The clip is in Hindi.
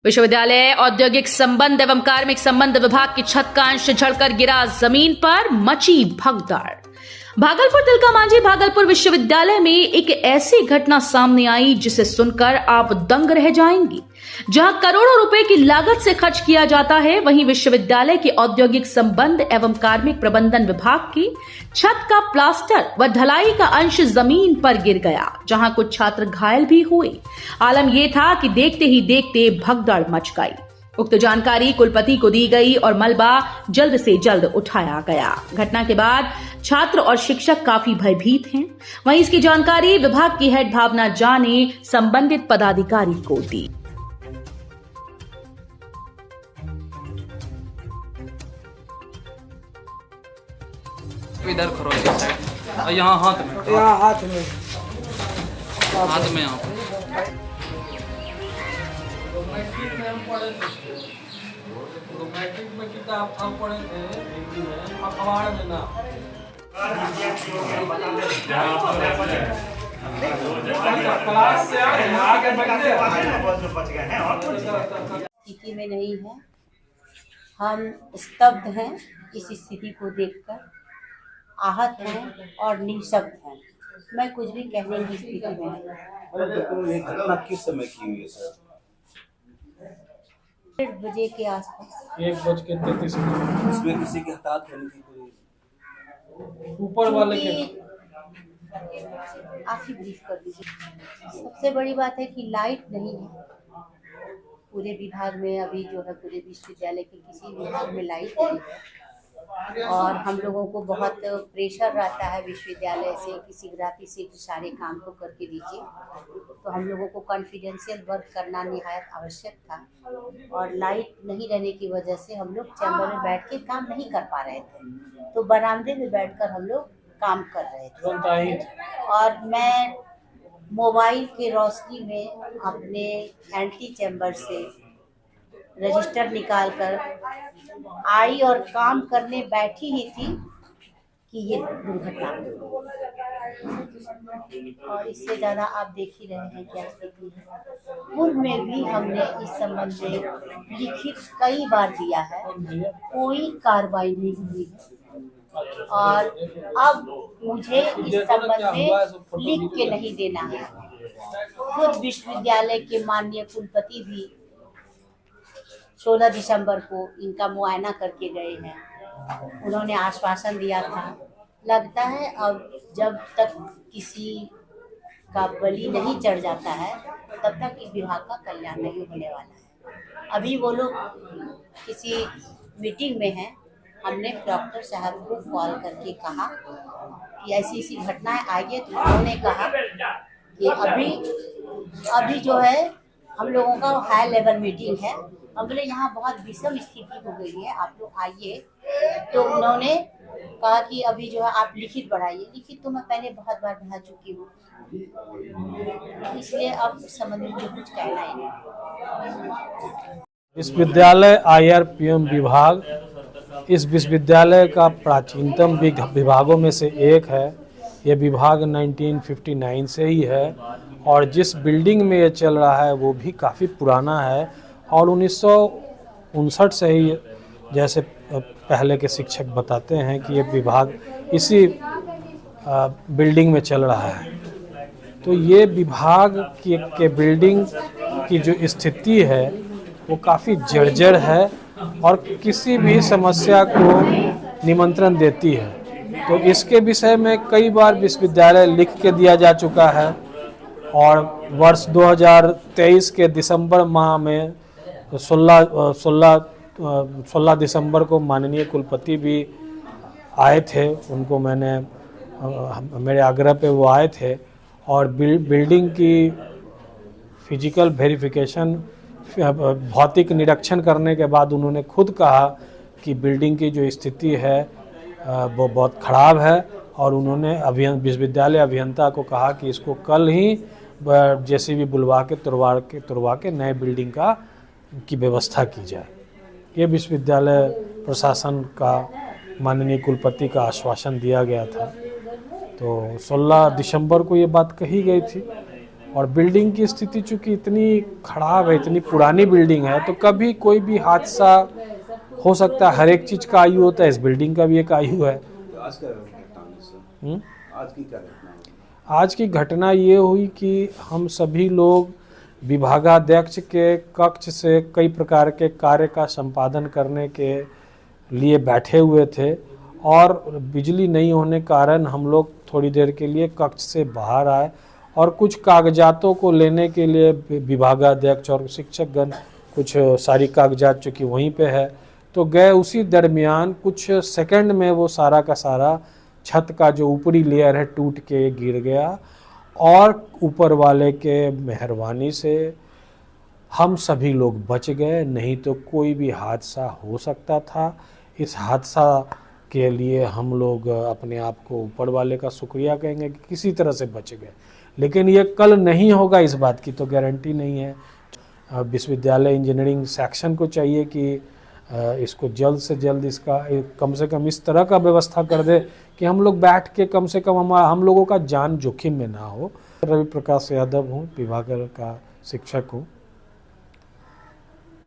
विश्वविद्यालय औद्योगिक संबंध एवं कार्मिक संबंध विभाग की छत का अंश झड़कर गिरा जमीन पर, मची भगदड़। भागलपुर तिलका मांझी भागलपुर विश्वविद्यालय में एक ऐसी घटना सामने आई जिसे सुनकर आप दंग रह जाएंगी। जहां करोड़ों रुपए की लागत से खर्च किया जाता है, वहीं विश्वविद्यालय के औद्योगिक संबंध एवं कार्मिक प्रबंधन विभाग की छत का प्लास्टर व ढलाई का अंश जमीन पर गिर गया, जहां कुछ छात्र घायल भी हुए। आलम यह था कि देखते ही देखते भगदड़ मच गई। उक्त जानकारी कुलपति को दी गई और मलबा जल्द से जल्द उठाया गया। घटना के बाद छात्र और शिक्षक काफी भयभीत हैं। वहीं इसकी जानकारी विभाग की हेड भावना झा ने संबंधित पदाधिकारी को दी। इधर खरोच की साइड और यहाँ हाथ में यहाँ मैट्रिक में किताब हम पढ़े थे, हिंदी में, अखबार में ना। क्लास से आगे स्थिति में नहीं है। हम स्तब्ध हैं इस स्थिति को देखकर, आहत हैं और निःशब्द हैं। मैं कुछ भी कहने की स्थिति में नहीं। ये घटना किस समय की हुई है सर? 1 बजे के आसपास। 1:33 इसमें किसी के हताहत होने की कोई ऊपर वाले के आप ही ब्रीफ कर दीजिए। सबसे बड़ी बात है कि लाइट नहीं है पूरे विभाग में। अभी जो है पूरे विश्वविद्यालय के किसी विभाग में लाइट नहीं है और हम लोगों को बहुत प्रेशर रहता है विश्वविद्यालय से कि शीघ्र सारे काम को करके दीजिए। तो हम लोगों को कॉन्फिडेंशियल वर्क करना निहायत आवश्यक था और लाइट नहीं रहने की वजह से हम लोग चैम्बर में बैठ के काम नहीं कर पा रहे थे। तो बरामदे में बैठकर हम लोग काम कर रहे थे और मैं मोबाइल के रोशनी में अपने एंटी चैम्बर से रजिस्टर निकालकर आई और काम करने बैठी ही थी कि ये दुर्घटना और इससे ज़्यादा आप देख ही रहे हैं क्या स्थिति है। पूर्व में भी हमने इस संबंध में लिखित कई बार दिया है, कोई कार्रवाई नहीं हुई है और अब मुझे इस संबंध में लिख के नहीं देना है। खुद विश्वविद्यालय के माननीय कुलपति भी 16 दिसंबर को इनका मुआयना करके गए हैं। उन्होंने आश्वासन दिया था। लगता है अब जब तक किसी का बलि नहीं चढ़ जाता है तब तक इस विभाग का कल्याण नहीं होने वाला है। अभी वो लोग किसी मीटिंग में हैं। हमने डॉक्टर साहब को कॉल करके कहा कि ऐसी ऐसी घटनाएं आई है, तो उन्होंने कहा कि अभी जो है हम लोगों का हाई लेवल मीटिंग है। हम बोले यहाँ बहुत विषम स्थिति हो गई है, आप लोग आइए। तो उन्होंने कहा कि अभी जो है आप लिखित बढ़ाइए। लिखित तो मैं पहले बहुत बार बढ़ा चुकी हूँ, इसलिए अब संबंध में कुछ कहना ही नहीं। विश्वविद्यालय IRPM विभाग इस विश्वविद्यालय का प्राचीनतम विभागों में से एक है। यह विभाग 1959 से ही है और जिस बिल्डिंग में ये चल रहा है वो भी काफ़ी पुराना है और 1959 से ही, जैसे पहले के शिक्षक बताते हैं कि ये विभाग इसी बिल्डिंग में चल रहा है। तो ये विभाग के बिल्डिंग की जो स्थिति है वो काफ़ी जर्जर है और किसी भी समस्या को निमंत्रण देती है। तो इसके विषय में कई बार विश्वविद्यालय लिख के दिया जा चुका है और वर्ष 2023 के दिसंबर माह में 16 दिसंबर को माननीय कुलपति भी आए थे। उनको मेरे आग्रह पे वो आए थे और बिल्डिंग की फिजिकल वेरिफिकेशन, भौतिक निरीक्षण करने के बाद उन्होंने खुद कहा कि बिल्डिंग की जो स्थिति है वो बहुत ख़राब है और उन्होंने विश्वविद्यालय अभियंता को कहा कि इसको कल ही JCB बुलवा के तुड़वा के नए बिल्डिंग की व्यवस्था की जाए। ये विश्वविद्यालय प्रशासन का माननीय कुलपति का आश्वासन दिया गया था। तो 16 दिसंबर को ये बात कही गई थी और बिल्डिंग की स्थिति चूँकि इतनी खराब है, इतनी पुरानी बिल्डिंग है, तो कभी कोई भी हादसा हो सकता है। हर एक चीज़ का आयु होता है, इस बिल्डिंग का भी एक आयु है। तो आज क्या घटना हुई सर? आज की क्या घटना हुई? आज की घटना ये हुई कि हम सभी लोग विभागाध्यक्ष के कक्ष से कई प्रकार के कार्य का संपादन करने के लिए बैठे हुए थे और बिजली नहीं होने कारण हम लोग थोड़ी देर के लिए कक्ष से बाहर आए और कुछ कागजातों को लेने के लिए विभागाध्यक्ष और शिक्षकगण कुछ सारी कागजात चूँकि वहीं पे है तो गए। उसी दरमियान कुछ सेकंड में वो सारा का सारा छत का जो ऊपरी लेयर है टूट के गिर गया और ऊपर वाले के मेहरबानी से हम सभी लोग बच गए, नहीं तो कोई भी हादसा हो सकता था। इस हादसा के लिए हम लोग अपने आप को ऊपर वाले का शुक्रिया कहेंगे कि किसी तरह से बच गए, लेकिन ये कल नहीं होगा इस बात की तो गारंटी नहीं है। विश्वविद्यालय इंजीनियरिंग सेक्शन को चाहिए कि इसको जल्द से जल्द इसका कम से कम इस तरह का व्यवस्था कर दे कि हम लोग बैठ के कम से कम हम लोगों का जान जोखिम में ना हो। रवि प्रकाश यादव हूँ, विभाग का शिक्षक हूँ।